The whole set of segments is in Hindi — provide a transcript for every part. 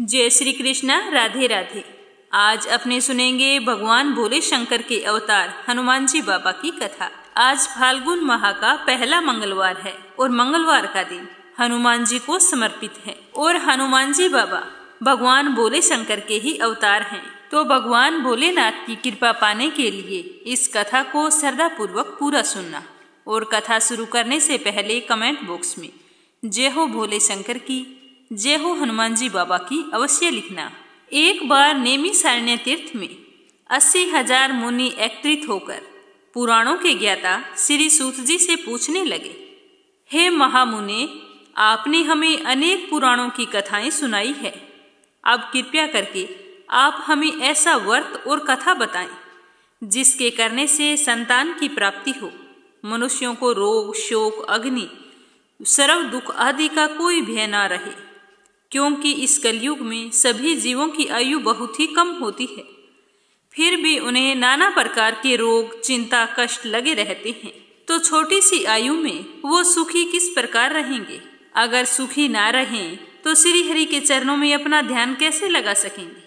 जय श्री कृष्णा। राधे राधे। आज अपने सुनेंगे भगवान भोले शंकर के अवतार हनुमान जी बाबा की कथा। आज फाल्गुन माह का पहला मंगलवार है और मंगलवार का दिन हनुमान जी को समर्पित है। और हनुमान जी बाबा भगवान भोले शंकर के ही अवतार हैं। तो भगवान भोलेनाथ की कृपा पाने के लिए इस कथा को श्रद्धा पूर्वक पूरा सुनना। और कथा शुरू करने से पहले कमेंट बॉक्स में जय हो भोले शंकर की, जय हो हनुमान जी बाबा की अवश्य लिखना। एक बार नैमिषारण्य तीर्थ में 80,000 मुनि एकत्रित होकर पुराणों के ज्ञाता श्री सूत जी से पूछने लगे, हे महामुने, आपने हमें अनेक पुराणों की कथाएं सुनाई है। अब कृपया करके आप हमें ऐसा व्रत और कथा बताएं जिसके करने से संतान की प्राप्ति हो, मनुष्यों को रोग, शोक, अग्नि, सर्व दुख आदि का कोई भय न रहे। क्योंकि इस कलयुग में सभी जीवों की आयु बहुत ही कम होती है, फिर भी उन्हें नाना प्रकार के रोग, चिंता, कष्ट लगे रहते हैं। तो छोटी सी आयु में वो सुखी किस प्रकार रहेंगे? अगर सुखी ना रहें तो श्री हरि के चरणों में अपना ध्यान कैसे लगा सकेंगे?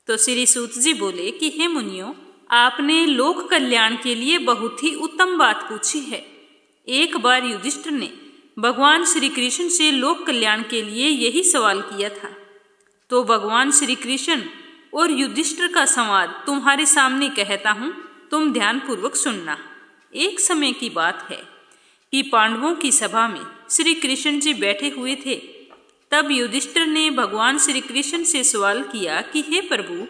तो श्री सूत जी बोले कि हे मुनियों, आपने लोक कल्याण के लिए बहुत ही उत्तम बात पूछी है। एक बार युधिष्ठिर ने भगवान श्री कृष्ण से लोक कल्याण के लिए यही सवाल किया था। तो भगवान श्री कृष्ण और युधिष्ठिर का संवाद तुम्हारे सामने कहता हूँ, तुम ध्यान पूर्वक सुनना। एक समय की बात है कि पांडवों की सभा में श्री कृष्ण जी बैठे हुए थे। तब युधिष्ठिर ने भगवान श्री कृष्ण से सवाल किया कि हे प्रभु,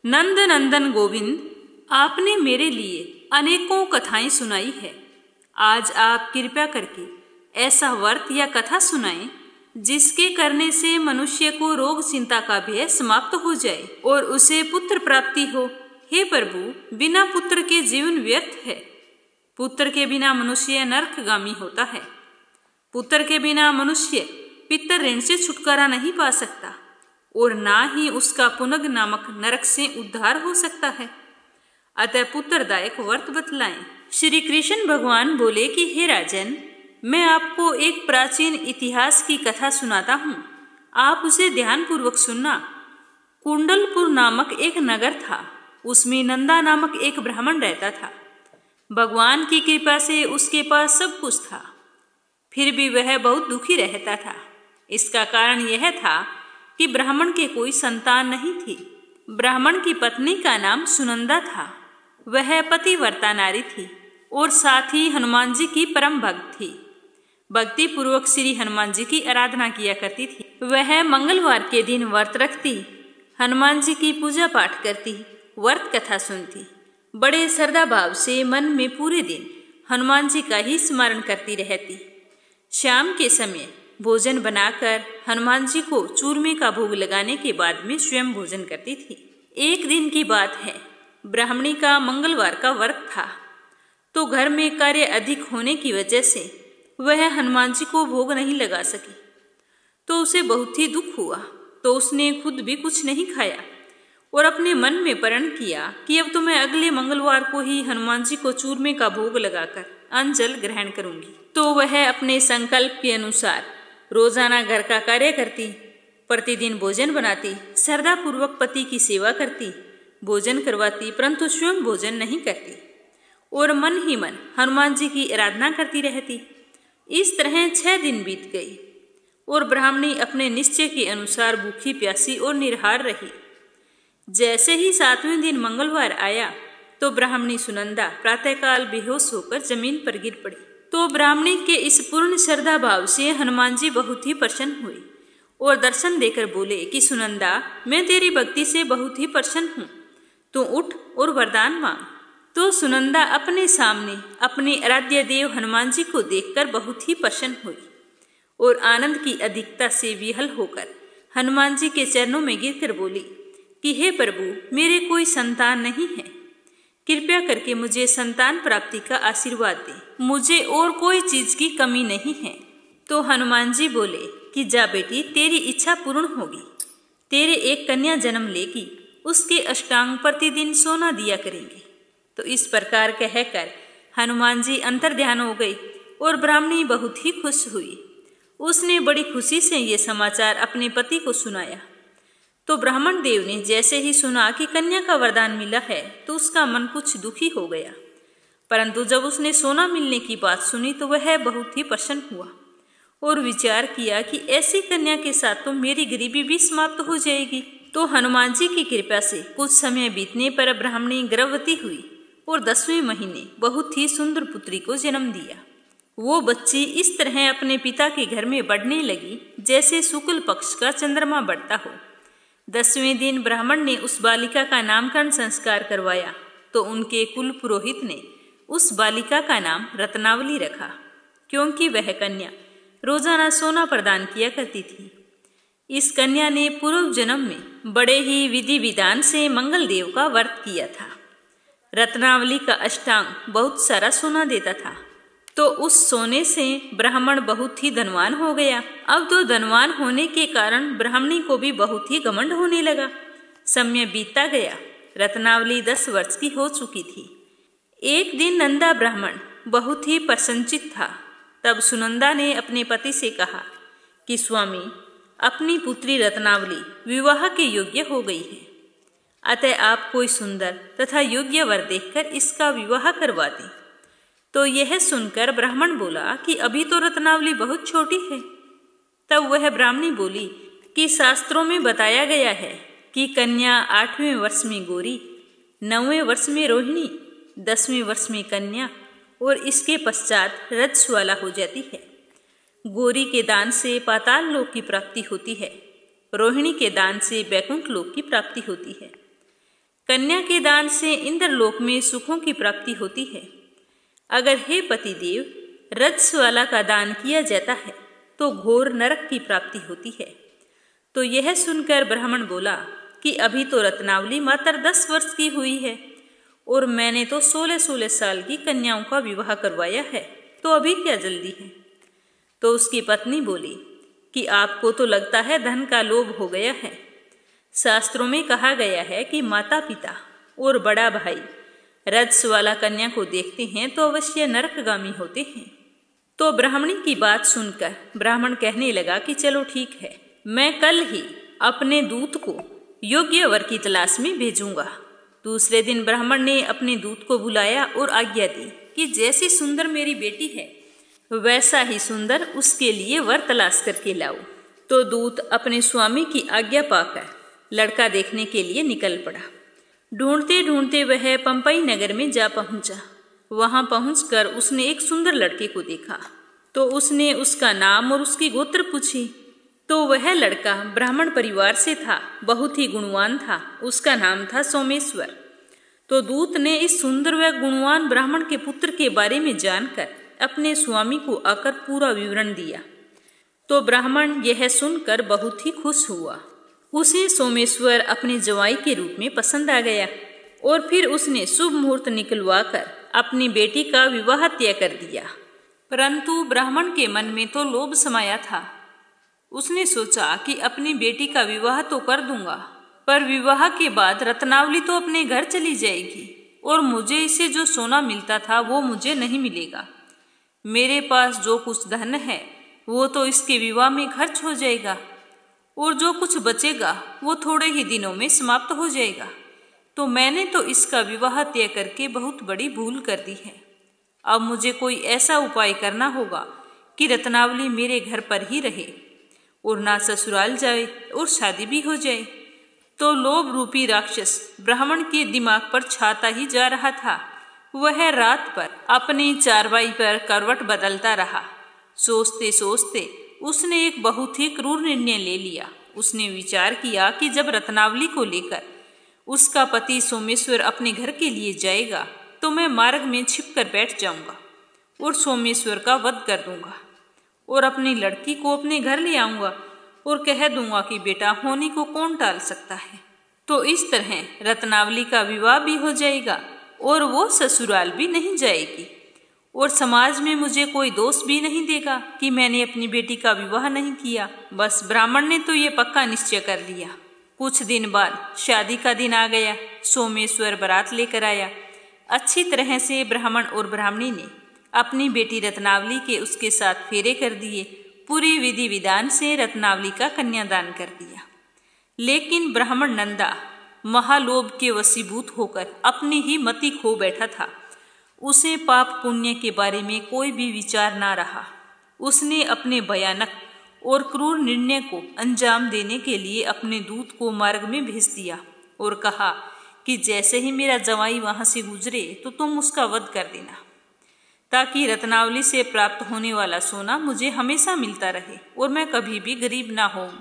नंद नंदन गोविंद, आपने मेरे लिए अनेकों कथाएं सुनाई है। आज आप कृपया करके ऐसा व्रत या कथा सुनाएं जिसके करने से मनुष्य को रोग, चिंता का भय समाप्त हो जाए और उसे पुत्र प्राप्ति हो। हे प्रभु, बिना पुत्र के जीवन व्यर्थ है। पुत्र के बिना मनुष्य नरकगामी होता है। पुत्र के बिना मनुष्य पितर ऋण से छुटकारा नहीं पा सकता और ना ही उसका पुनग नामक नरक से उद्धार हो सकता है। अतः पुत्रदायक व्रत बतलाएं। श्री कृष्ण भगवान बोले कि हे राजन, मैं आपको एक प्राचीन इतिहास की कथा सुनाता हूँ, आप उसे ध्यान पूर्वक सुनना। कुंडलपुर नामक एक नगर था, उसमें नंदा नामक एक ब्राह्मण रहता था। भगवान की कृपा से उसके पास सब कुछ था, फिर भी वह बहुत दुखी रहता था। इसका कारण यह था कि ब्राह्मण के कोई संतान नहीं थी। ब्राह्मण की पत्नी का नाम सुनंदा था। वह पतिव्रता नारी थी और साथ ही हनुमान जी की परम भक्त थी। भक्ति पूर्वक श्री हनुमान जी की आराधना किया करती थी। वह मंगलवार के दिन व्रत रखती, हनुमान जी की पूजा पाठ करती, व्रत कथा सुनती, बड़े श्रद्धा भाव से मन में पूरे दिन हनुमान जी का ही स्मरण करती रहती। शाम के समय भोजन बनाकर हनुमान जी को चूरमे का भोग लगाने के बाद में स्वयं भोजन करती थी। एक दिन की बात है, ब्राह्मणी का मंगलवार का व्रत था, तो घर में कार्य अधिक होने की वजह से वह हनुमान जी को भोग नहीं लगा सकी। तो उसे बहुत ही दुख हुआ। तो उसने खुद भी कुछ नहीं खाया और अपने मन में प्रण किया कि अब तो मैं अगले मंगलवार को ही हनुमान जी को चूरमे का भोग लगाकर अन्न जल ग्रहण करूंगी। तो वह अपने संकल्प के अनुसार रोजाना घर का कार्य करती, प्रतिदिन भोजन बनाती, श्रद्धा पूर्वक पति की सेवा करती, भोजन करवाती, परंतु स्वयं भोजन नहीं करती और मन ही मन हनुमान जी की आराधना करती रहती। इस तरह 6 दिन बीत गई और ब्राह्मणी अपने निश्चय के अनुसार भूखी, प्यासी और निराहार रही। जैसे ही 7वें दिन मंगलवार आया तो ब्राह्मणी सुनंदा प्रातःकाल बेहोश होकर जमीन पर गिर पड़ी। तो ब्राह्मणी के इस पूर्ण श्रद्धा भाव से हनुमान जी बहुत ही प्रसन्न हुए और दर्शन देकर बोले कि सुनंदा, मैं तेरी भक्ति से बहुत ही प्रसन्न हूँ, तू उठ और वरदान मांग। तो सुनंदा अपने सामने अपने आराध्य देव हनुमान जी को देखकर बहुत ही प्रसन्न हुई और आनंद की अधिकता से विहल होकर हनुमान जी के चरणों में गिरकर बोली कि हे प्रभु, मेरे कोई संतान नहीं है, कृपया करके मुझे संतान प्राप्ति का आशीर्वाद दे। मुझे और कोई चीज की कमी नहीं है। तो हनुमान जी बोले कि जा बेटी, तेरी इच्छा पूर्ण होगी। तेरे एक कन्या जन्म लेगी, उसके अष्टांग प्रतिदिन सोना दिया करेंगे। तो इस प्रकार कहकर हनुमान जी अंतर्ध्यान हो गई और ब्राह्मणी बहुत ही खुश हुई। उसने बड़ी खुशी से ये समाचार अपने पति को सुनाया। तो ब्राह्मण देव ने जैसे ही सुना कि कन्या का वरदान मिला है तो उसका मन कुछ दुखी हो गया, परंतु जब उसने सोना मिलने की बात सुनी तो वह बहुत ही प्रसन्न हुआ और विचार किया कि ऐसी कन्या के साथ तो मेरी गरीबी भी समाप्त हो जाएगी। तो हनुमान जी की कृपा से कुछ समय बीतने पर ब्राह्मणी गर्भवती हुई और 10वें महीने बहुत ही सुंदर पुत्री को जन्म दिया। वो बच्ची इस तरह अपने पिता के घर में बढ़ने लगी जैसे शुक्ल पक्ष का चंद्रमा बढ़ता हो। 10वें दिन ब्राह्मण ने उस बालिका का नामकरण संस्कार करवाया तो उनके कुल पुरोहित ने उस बालिका का नाम रत्नावली रखा, क्योंकि वह कन्या रोजाना सोना प्रदान किया करती थी। इस कन्या ने पूर्व जन्म में बड़े ही विधि विधान से मंगल देव का व्रत किया था। रत्नावली का अष्टांग बहुत सारा सोना देता था, तो उस सोने से ब्राह्मण बहुत ही धनवान हो गया। अब तो धनवान होने के कारण ब्राह्मणी को भी बहुत ही घमंड होने लगा। समय बीतता गया, रत्नावली 10 वर्ष की हो चुकी थी। एक दिन नंदा ब्राह्मण बहुत ही प्रसन्नचित्त था। तब सुनंदा ने अपने पति से कहा कि स्वामी, अपनी पुत्री रत्नावली विवाह के योग्य हो गई है, अतः आप कोई सुंदर तथा योग्य वर देखकर इसका विवाह करवा दें। तो यह सुनकर ब्राह्मण बोला कि अभी तो रत्नावली बहुत छोटी है। तब वह ब्राह्मणी बोली कि शास्त्रों में बताया गया है कि कन्या 8वें वर्ष में गौरी, 9वें वर्ष में रोहिणी, 10वें वर्ष में कन्या और इसके पश्चात रजस्वाला हो जाती है। गौरी के दान से पाताल लोक की प्राप्ति होती है, रोहिणी के दान से वैकुंठ लोक की प्राप्ति होती है, कन्या के दान से इंद्रलोक में सुखों की प्राप्ति होती है। अगर हे पतिदेव रजस्वाला का दान किया जाता है तो घोर नरक की प्राप्ति होती है। तो यह सुनकर ब्राह्मण बोला कि अभी तो रत्नावली मात्र 10 वर्ष की हुई है और मैंने तो 16-16 साल की कन्याओं का विवाह करवाया है, तो अभी क्या जल्दी है। तो उसकी पत्नी बोली कि आपको तो लगता है धन का लोभ हो गया है। शास्त्रों में कहा गया है कि माता पिता और बड़ा भाई रजस्वाला कन्या को देखते हैं तो अवश्य नरकगामी होते हैं। तो ब्राह्मणी की बात सुनकर ब्राह्मण कहने लगा कि चलो ठीक है, मैं कल ही अपने दूत को योग्य वर की तलाश में भेजूंगा। दूसरे दिन ब्राह्मण ने अपने दूत को बुलाया और आज्ञा दी कि जैसी सुंदर मेरी बेटी है वैसा ही सुंदर उसके लिए वर तलाश करके लाओ। तो दूत अपने स्वामी की आज्ञा पाकर लड़का देखने के लिए निकल पड़ा। ढूंढते ढूंढते वह पंपई नगर में जा पहुंचा। वहां पहुंचकर उसने एक सुंदर लड़के को देखा तो उसने उसका नाम और उसकी गोत्र पूछी। तो वह लड़का ब्राह्मण परिवार से था, बहुत ही गुणवान था। उसका नाम था सोमेश्वर। तो दूत ने इस सुंदर व गुणवान ब्राह्मण के पुत्र के बारे में जानकर अपने स्वामी को आकर पूरा विवरण दिया। तो ब्राह्मण यह सुनकर बहुत ही खुश हुआ। उसे सोमेश्वर अपने जवाई के रूप में पसंद आ गया और फिर उसने शुभ मुहूर्त निकलवाकर अपनी बेटी का विवाह तय कर दिया। परंतु ब्राह्मण के मन में तो लोभ समाया था। उसने सोचा कि अपनी बेटी का विवाह तो कर दूंगा, पर विवाह के बाद रत्नावली तो अपने घर चली जाएगी और मुझे इसे जो सोना मिलता था वो मुझे नहीं मिलेगा। मेरे पास जो कुछ धन है वो तो इसके विवाह में खर्च हो जाएगा और जो कुछ बचेगा वो थोड़े ही दिनों में समाप्त हो जाएगा। तो मैंने तो इसका विवाह तय करके बहुत बड़ी भूल कर दी है। अब मुझे कोई ऐसा उपाय करना होगा कि रत्नावली मेरे घर पर ही रहे और ना ससुराल जाए और शादी भी हो जाए। तो लोभ रूपी राक्षस ब्राह्मण के दिमाग पर छाता ही जा रहा था। वह रात पर अपनी चारपाई पर करवट बदलता रहा। सोचते सोचते उसने एक बहुत ही क्रूर निर्णय ले लिया। उसने विचार किया कि जब रत्नावली को लेकर उसका पति सोमेश्वर अपने घर के लिए जाएगा तो मैं मार्ग में छिपकर बैठ जाऊंगा और सोमेश्वर का वध कर दूंगा और अपनी लड़की को अपने घर ले आऊंगा और कह दूंगा कि बेटा होने को कौन टाल सकता है। तो इस तरह रत्नावली का विवाह भी हो जाएगा और वो ससुराल भी नहीं जाएगी और समाज में मुझे कोई दोष भी नहीं देगा कि मैंने अपनी बेटी का विवाह नहीं किया। बस ब्राह्मण ने तो ये पक्का निश्चय कर लिया। कुछ दिन बाद शादी का दिन आ गया। सोमेश्वर बारात लेकर आया। अच्छी तरह से ब्राह्मण और ब्राह्मणी ने अपनी बेटी रत्नावली के उसके साथ फेरे कर दिए। पूरी विधि विधान से रत्नावली का कन्यादान कर दिया। लेकिन ब्राह्मण नंदा महालोभ के वशीभूत होकर अपनी ही मति खो बैठा था। उसे पाप पुण्य के बारे में कोई भी विचार ना रहा। उसने अपने भयानक और क्रूर निर्णय को अंजाम देने के लिए अपने दूत को मार्ग में भेज दिया और कहा कि जैसे ही मेरा जवाई वहां से गुजरे तो तुम उसका वध कर देना, ताकि रत्नावली से प्राप्त होने वाला सोना मुझे हमेशा मिलता रहे और मैं कभी भी गरीब ना होऊं।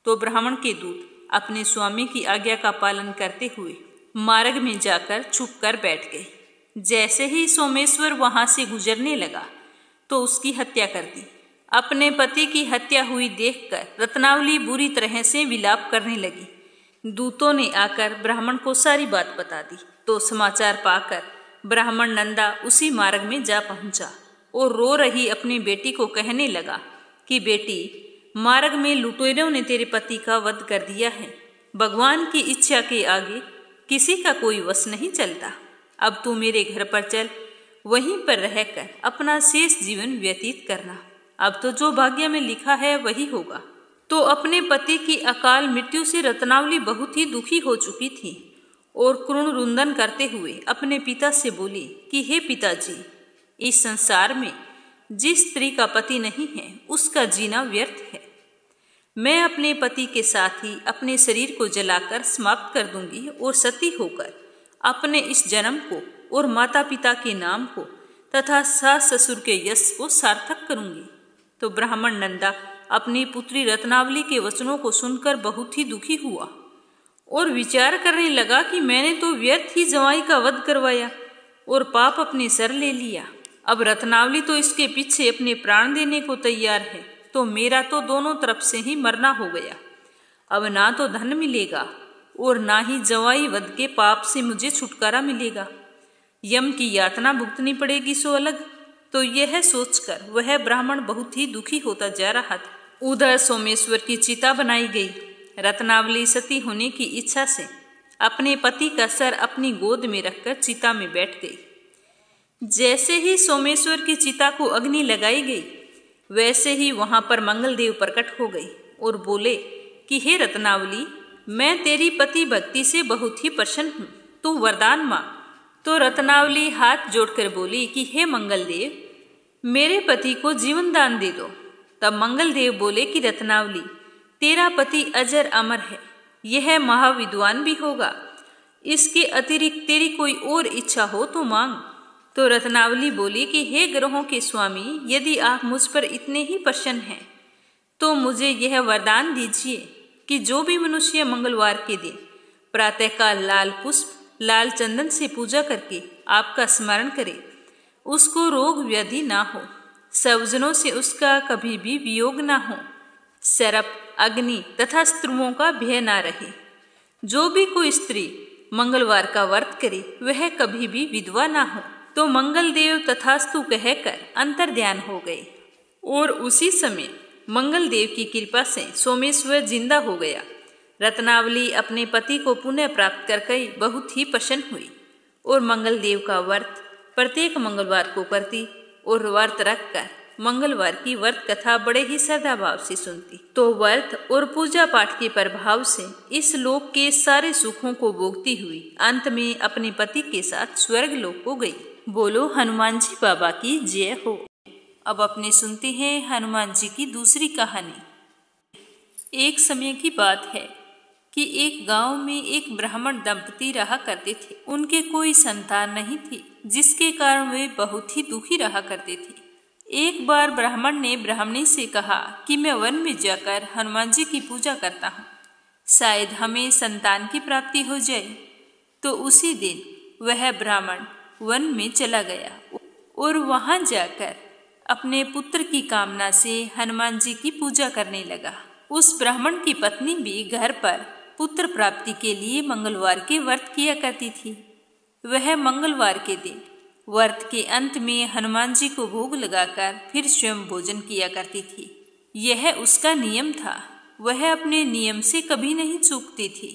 तो ब्राह्मण के दूत अपने स्वामी की आज्ञा का पालन करते हुए मार्ग में जाकर छुप कर बैठ गए। जैसे ही सोमेश्वर वहां से गुजरने लगा तो उसकी हत्या कर दी। अपने पति की हत्या हुई देखकर रत्नावली बुरी तरह से विलाप करने लगी। दूतों ने आकर ब्राह्मण को सारी बात बता दी। तो समाचार पाकर ब्राह्मण नंदा उसी मार्ग में जा पहुंचा और रो रही अपनी बेटी को कहने लगा कि बेटी, मार्ग में लुटेरों ने तेरे पति का वध कर दिया है। भगवान की इच्छा के आगे किसी का कोई वश नहीं चलता। अब तू मेरे घर पर चल, वहीं पर रहकर अपना शेष जीवन व्यतीत करना। अब तो जो भाग्य में लिखा है वही होगा। तो अपने पति की अकाल मृत्यु से रत्नावली बहुत ही दुखी हो चुकी थी और क्रुण रुंदन करते हुए अपने पिता से बोली कि हे पिताजी, इस संसार में जिस स्त्री का पति नहीं है उसका जीना व्यर्थ है। मैं अपने पति के साथ ही अपने शरीर को जलाकर समाप्त कर दूंगी और सती होकर अपने इस जन्म को और माता पिता के नाम को तथा सास ससुर के यश को सार्थक करूंगी। तो ब्राह्मण नंदा अपनी पुत्री रत्नावली के वचनों को सुनकर बहुत ही दुखी हुआ और विचार करने लगा कि मैंने तो व्यर्थ ही जवाई का वध करवाया और पाप अपने सर ले लिया। अब रत्नावली तो इसके पीछे अपने प्राण देने को तैयार है, तो मेरा तो दोनों तरफ से ही मरना हो गया। अब ना तो धन मिलेगा और ना ही जवाई वध के पाप से मुझे छुटकारा मिलेगा। यम की यातना भुगतनी पड़ेगी सो अलग। तो यह सोचकर वह ब्राह्मण बहुत ही दुखी होता जा रहा था। उधर सोमेश्वर की चिता बनाई गई। रत्नावली सती होने की इच्छा से अपने पति का सर अपनी गोद में रखकर चिता में बैठ गई। जैसे ही सोमेश्वर की चिता को अग्नि लगाई गई, वैसे ही वहां पर मंगलदेव प्रकट हो गए और बोले कि हे रत्नावली, मैं तेरी पति भक्ति से बहुत ही प्रसन्न हूँ, तू वरदान मांग। तो रत्नावली हाथ जोड़कर बोली कि हे मंगलदेव, मेरे पति को जीवन दान दे दो। तब मंगलदेव बोले कि रत्नावली, तेरा पति अजर अमर है, यह महाविद्वान भी होगा। इसके अतिरिक्त तेरी कोई और इच्छा हो तो मांग। तो रत्नावली बोली कि हे ग्रहों के स्वामी, यदि आप मुझ पर इतने ही प्रसन्न हैं तो मुझे यह वरदान दीजिए कि जो भी मनुष्य मंगलवार के दिन प्रातःकाल लाल पुष्प लाल चंदन से पूजा करके आपका स्मरण करे, उसको रोग व्याधि ना हो, स्वजनों से उसका कभी भी वियोग ना हो, सर्प अग्नि तथा स्त्रुओं का भय ना रहे। जो भी कोई स्त्री मंगलवार का व्रत करे वह कभी भी विधवा ना हो। तो मंगलदेव तथास्तु कहकर अंतर ध्यान हो गए और उसी समय मंगलदेव की कृपा से सोमेश्वर जिंदा हो गया। रत्नावली अपने पति को पुनः प्राप्त करके बहुत ही प्रसन्न हुई और मंगलदेव का व्रत प्रत्येक मंगलवार को करती और व्रत रखकर मंगलवार की व्रत कथा बड़े ही श्रद्धा भाव से सुनती। तो व्रत और पूजा पाठ के प्रभाव से इस लोक के सारे सुखों को भोगती हुई अंत में अपने पति के साथ स्वर्ग लोक को गई। बोलो हनुमान जी बाबा की जय हो। अब अपने सुनते हैं हनुमान जी की दूसरी कहानी। एक समय की बात है कि एक गांव में एक ब्राह्मण दंपति रहा करते थे। उनके कोई संतान नहीं थी, जिसके कारण वे बहुत ही दुखी रहा करते थे। एक बार ब्राह्मण ने ब्राह्मणी से कहा कि मैं वन में जाकर हनुमान जी की पूजा करता हूँ, शायद हमें संतान की प्राप्ति हो जाए। तो उसी दिन वह ब्राह्मण वन में चला गया और वहां जाकर अपने पुत्र की कामना से हनुमान जी की पूजा करने लगा। उस ब्राह्मण की पत्नी भी घर पर पुत्र प्राप्ति के लिए मंगलवार के व्रत किया करती थी। वह मंगलवार के दिन व्रत के अंत में हनुमान जी को भोग लगाकर फिर स्वयं भोजन किया करती थी। यह उसका नियम था, वह अपने नियम से कभी नहीं चूकती थी।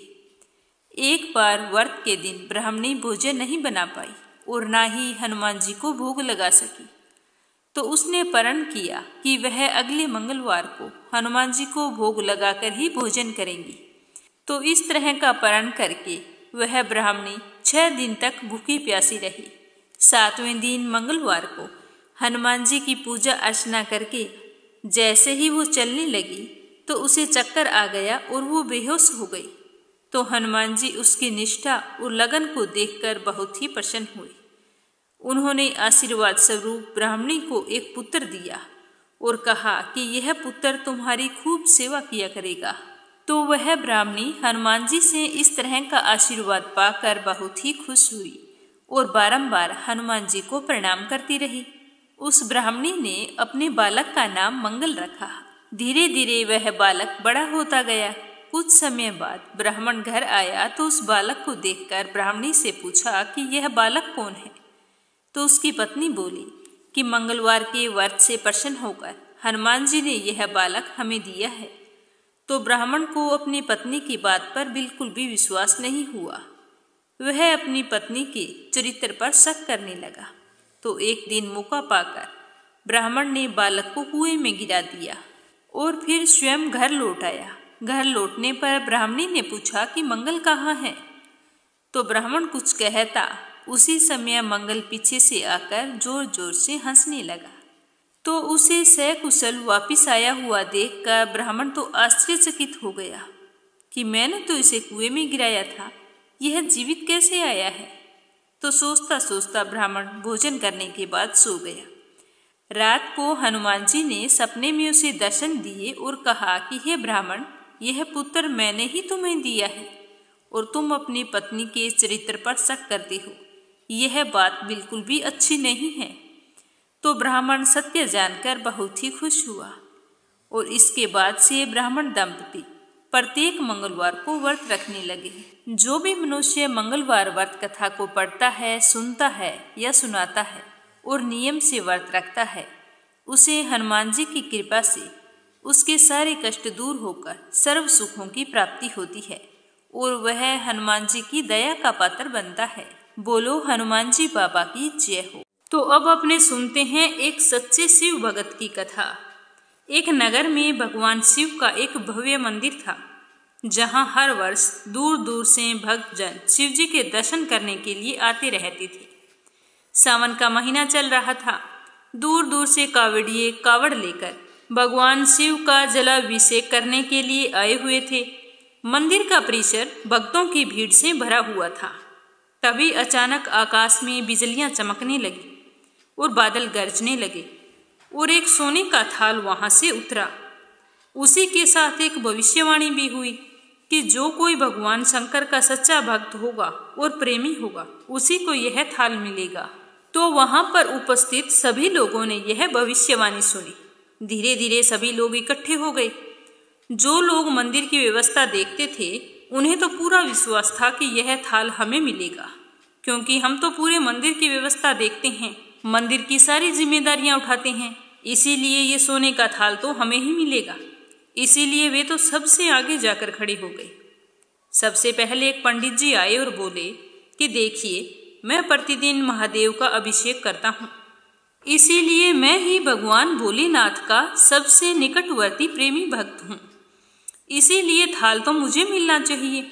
एक बार व्रत के दिन ब्राह्मणी भोजन नहीं बना पाई और ना ही हनुमान जी को भोग लगा सकी। तो उसने प्रण किया कि वह अगले मंगलवार को हनुमान जी को भोग लगाकर ही भोजन करेंगी। तो इस तरह का प्रण करके वह ब्राह्मणी 6 दिन तक भूखी प्यासी रही। 7वें दिन मंगलवार को हनुमान जी की पूजा अर्चना करके जैसे ही वो चलने लगी तो उसे चक्कर आ गया और वो बेहोश हो गई। तो हनुमान जी उसकी निष्ठा और लगन को देखकर बहुत ही प्रसन्न हुए। उन्होंने आशीर्वाद स्वरूप ब्राह्मणी को एक पुत्र दिया और कहा कि यह पुत्र तुम्हारी खूब सेवा किया करेगा। तो वह ब्राह्मणी हनुमान जी से इस तरह का आशीर्वाद पाकर बहुत ही खुश हुई और बारंबार हनुमान जी को प्रणाम करती रही। उस ब्राह्मणी ने अपने बालक का नाम मंगल रखा। धीरे धीरे वह बालक बड़ा होता गया। कुछ समय बाद ब्राह्मण घर आया तो उस बालक को देखकर ब्राह्मणी से पूछा कि यह बालक कौन है। तो उसकी पत्नी बोली कि मंगलवार के व्रत से प्रसन्न होकर हनुमान जी ने यह बालक हमें दिया है। तो ब्राह्मण को अपनी पत्नी की बात पर बिल्कुल भी विश्वास नहीं हुआ। वह अपनी पत्नी के चरित्र पर शक करने लगा। तो एक दिन मौका पाकर ब्राह्मण ने बालक को कुएं में गिरा दिया और फिर स्वयं घर लौट आया। घर लौटने पर ब्राह्मणी ने पूछा कि मंगल कहाँ है। तो ब्राह्मण कुछ कहता, उसी समय मंगल पीछे से आकर जोर जोर से हंसने लगा। तो उसे सकुशल वापिस आया हुआ देखकर ब्राह्मण तो आश्चर्यचकित हो गया कि मैंने तो इसे कुएं में गिराया था, यह जीवित कैसे आया है। तो सोचता सोचता ब्राह्मण भोजन करने के बाद सो गया। रात को हनुमान जी ने सपने में उसे दर्शन दिए और कहा कि हे ब्राह्मण, यह पुत्र मैंने ही तुम्हें दिया है और तुम अपनी पत्नी के चरित्र पर शक करते हो। यह बात बिल्कुल भी अच्छी नहीं है। तो ब्राह्मण सत्य जानकर बहुत ही खुश हुआ और इसके बाद से ब्राह्मण दंपति प्रत्येक मंगलवार को व्रत रखने लगे। जो भी मनुष्य मंगलवार व्रत कथा को पढ़ता है, सुनता है या सुनाता है और नियम से व्रत रखता है, उसे हनुमान जी की कृपा से उसके सारे कष्ट दूर होकर सर्व सुखों की प्राप्ति होती है और वह हनुमान जी की दया का पात्र बनता है। बोलो हनुमान जी बाबा की जय हो। तो अब अपने सुनते हैं एक सच्चे शिव भगत की कथा। एक नगर में भगवान शिव का एक भव्य मंदिर था, जहां हर वर्ष दूर दूर से भक्तजन शिव जी के दर्शन करने के लिए आते रहते थे। सावन का महीना चल रहा था। दूर दूर से कावड़िए कावड़ लेकर भगवान शिव का जलाभिषेक करने के लिए आए हुए थे। मंदिर का परिसर भक्तों की भीड़ से भरा हुआ था। तभी अचानक आकाश में बिजलियां चमकने लगी और बादल गरजने लगे और एक सोने का थाल वहां से उतरा। उसी के साथ एक भविष्यवाणी भी हुई कि जो कोई भगवान शंकर का सच्चा भक्त होगा और प्रेमी होगा, उसी को यह थाल मिलेगा। तो वहां पर उपस्थित सभी लोगों ने यह भविष्यवाणी सुनी। धीरे धीरे सभी लोग इकट्ठे हो गए। जो लोग मंदिर की व्यवस्था देखते थे, उन्हें तो पूरा विश्वास था कि यह थाल हमें मिलेगा, क्योंकि हम तो पूरे मंदिर की व्यवस्था देखते हैं, मंदिर की सारी जिम्मेदारियां उठाते हैं, इसीलिए ये सोने का थाल तो हमें ही मिलेगा। इसीलिए वे तो सबसे आगे जाकर खड़े हो गए। सबसे पहले एक पंडित जी आए और बोले कि देखिए, मैं प्रतिदिन महादेव का अभिषेक करता हूँ, इसीलिए मैं ही भगवान भोलेनाथ का सबसे निकटवर्ती प्रेमी भक्त हूँ, इसीलिए थाल तो मुझे मिलना चाहिए।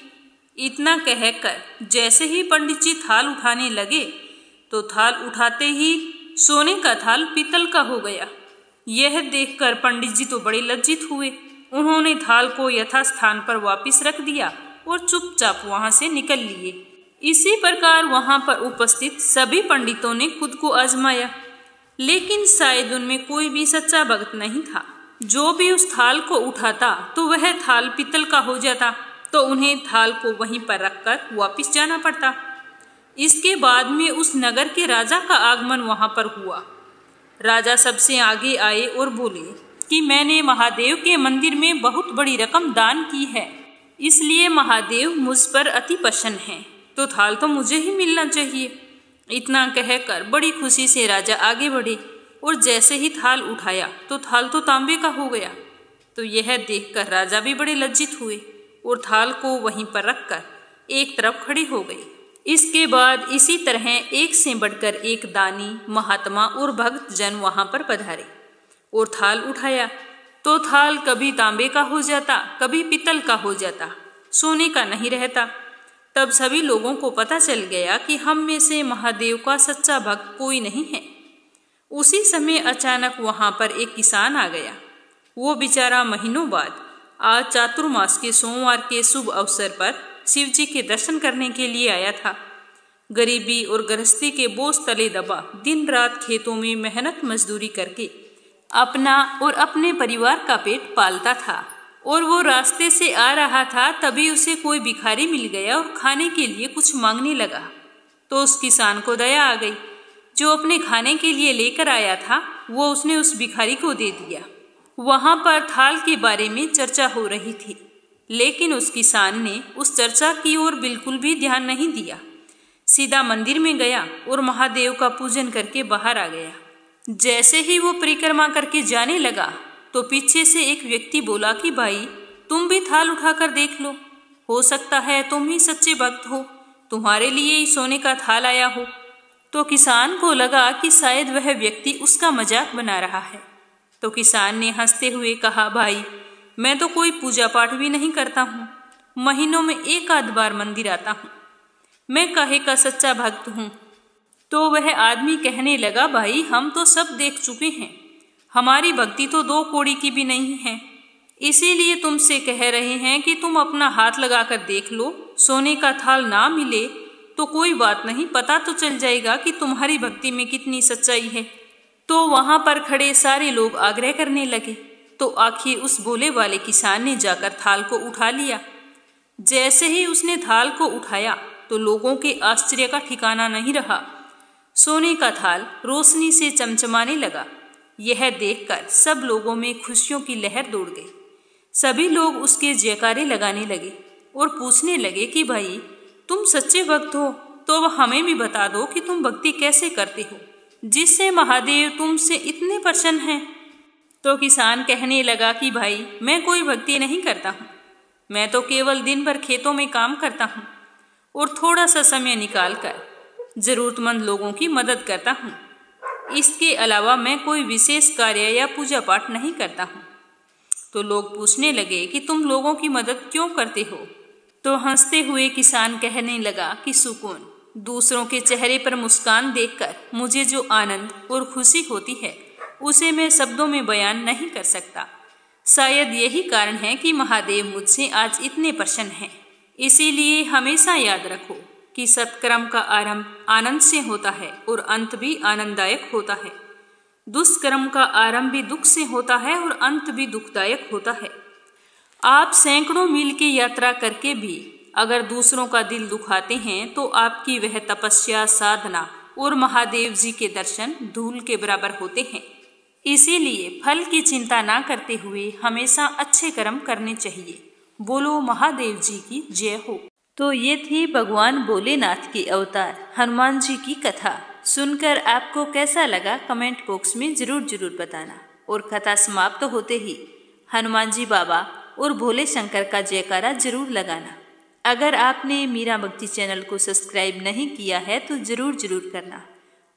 इतना कहकर जैसे ही पंडित जी थाल उठाने लगे तो थाल उठाते ही सोने का थाल पीतल का हो गया। यह देखकर पंडित जी तो बड़े लज्जित हुए। उन्होंने थाल को यथास्थान पर वापस रख दिया और चुपचाप वहां से निकल लिए। इसी प्रकार वहां पर उपस्थित सभी पंडितों ने खुद को आजमाया, लेकिन शायद उनमें कोई भी सच्चा भक्त नहीं था। जो भी उस थाल को उठाता तो वह थाल पीतल का हो जाता, तो उन्हें थाल को वहीं पर रखकर वापस जाना पड़ता। इसके बाद में उस नगर के राजा का आगमन वहां पर हुआ। राजा सबसे आगे आए और बोले कि मैंने महादेव के मंदिर में बहुत बड़ी रकम दान की है, इसलिए महादेव मुझ पर अति प्रसन्न हैं, तो थाल तो मुझे ही मिलना चाहिए। इतना कहकर बड़ी खुशी से राजा आगे बढ़े और जैसे ही थाल उठाया तो थाल तो तांबे का हो गया। तो यह देखकर राजा भी बड़े लज्जित हुए और थाल को वहीं पर रखकर एक तरफ खड़े हो गए। इसके बाद इसी तरह एक से बढ़कर एक दानी, महात्मा और भक्त जन वहां पर पधारे और थाल उठाया तो थाल कभी तांबे का हो जाता, कभी पीतल का हो जाता। सोने का नहीं रहता। तब सभी लोगों को पता चल गया कि हम में से महादेव का सच्चा भक्त कोई नहीं है। उसी समय अचानक वहां पर एक किसान आ गया। वो बेचारा महीनों बाद आज चातुर्मास के सोमवार के शुभ अवसर पर शिव जी के दर्शन करने के लिए आया था। गरीबी और गृहस्थी के बोझ तले दबा दिन रात खेतों में मेहनत मजदूरी करके अपना और अपने परिवार का पेट पालता था। और वो रास्ते से आ रहा था, तभी उसे कोई भिखारी मिल गया और खाने के लिए कुछ मांगने लगा। तो उस किसान को दया आ गई। जो अपने खाने के लिए लेकर आया था वो उसने उस भिखारी को दे दिया। वहां पर थाल के बारे में चर्चा हो रही थी, लेकिन उस किसान ने उस चर्चा की ओर बिल्कुल भी ध्यान नहीं दिया। सीधा मंदिर में गया और महादेव का पूजन करके बाहर आ गया। जैसे ही वो परिक्रमा करके जाने लगा तो पीछे से एक व्यक्ति बोला कि भाई, तुम भी थाल उठाकर देख लो, हो सकता है तुम ही सच्चे भक्त हो, तुम्हारे लिए ही सोने का थाल आया हो। तो किसान को लगा कि शायद वह व्यक्ति उसका मजाक बना रहा है। तो किसान ने हंसते हुए कहा, भाई, मैं तो कोई पूजा पाठ भी नहीं करता हूँ, महीनों में एक आध बार मंदिर आता हूँ, मैं काहे का सच्चा भक्त हूँ। तो वह आदमी कहने लगा, भाई, हम तो सब देख चुके हैं, हमारी भक्ति तो 2 कौड़ी की भी नहीं है, इसीलिए तुमसे कह रहे हैं कि तुम अपना हाथ लगाकर देख लो। सोने का थाल ना मिले तो कोई बात नहीं, पता तो चल जाएगा कि तुम्हारी भक्ति में कितनी सच्चाई है। तो वहां पर खड़े सारे लोग आग्रह करने लगे। तो आखिर उस भोले वाले किसान ने जाकर थाल को उठा लिया। जैसे ही उसने थाल को उठाया तो लोगों के आश्चर्य का ठिकाना नहीं रहा। सोने का थाल रोशनी से चमचमाने लगा। यह देखकर सब लोगों में खुशियों की लहर दौड़ गई। सभी लोग उसके जयकारे लगाने लगे और पूछने लगे कि भाई, तुम सच्चे भक्त हो तो अब हमें भी बता दो कि तुम भक्ति कैसे करते हो, जिससे महादेव तुमसे इतने प्रसन्न हैं। तो किसान कहने लगा कि भाई, मैं कोई भक्ति नहीं करता हूँ, मैं तो केवल दिन भर खेतों में काम करता हूँ और थोड़ा सा समय निकालकर जरूरतमंद लोगों की मदद करता हूँ। इसके अलावा मैं कोई विशेष कार्य या पूजा पाठ नहीं करता हूँ। तो लोग पूछने लगे कि तुम लोगों की मदद क्यों करते हो? तो हंसते हुए किसान कहने लगा कि सुकून, दूसरों के चेहरे पर मुस्कान देखकर मुझे जो आनंद और खुशी होती है उसे मैं शब्दों में बयान नहीं कर सकता। शायद यही कारण है कि महादेव मुझसे आज इतने प्रसन्न हैं। इसीलिए हमेशा याद रखो कि सत्कर्म का आरंभ आनंद से होता है और अंत भी आनंददायक होता है। दुष्कर्म का आरंभ भी दुख से होता है और अंत भी दुखदायक होता है। आप सैकड़ों मील की यात्रा करके भी अगर दूसरों का दिल दुखाते हैं तो आपकी वह तपस्या, साधना और महादेव जी के दर्शन धूल के बराबर होते हैं। इसीलिए फल की चिंता ना करते हुए हमेशा अच्छे कर्म करने चाहिए। बोलो महादेव जी की जय हो। तो ये थी भगवान भोलेनाथ के अवतार हनुमान जी की कथा। सुनकर आपको कैसा लगा कमेंट बॉक्स में जरूर बताना। और कथा समाप्त होते ही हनुमान जी बाबा और भोले शंकर का जयकारा जरूर लगाना। अगर आपने मीरा भक्ति चैनल को सब्सक्राइब नहीं किया है तो जरूर करना।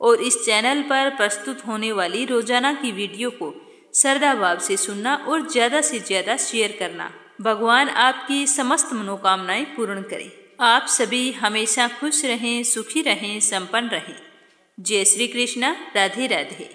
और इस चैनल पर प्रस्तुत होने वाली रोजाना की वीडियो को श्रद्धा भाव से सुनना और ज़्यादा से ज़्यादा शेयर करना। भगवान आपकी समस्त मनोकामनाएं पूर्ण करें। आप सभी हमेशा खुश रहें, सुखी रहें, संपन्न रहें। जय श्री कृष्णा। राधे राधे।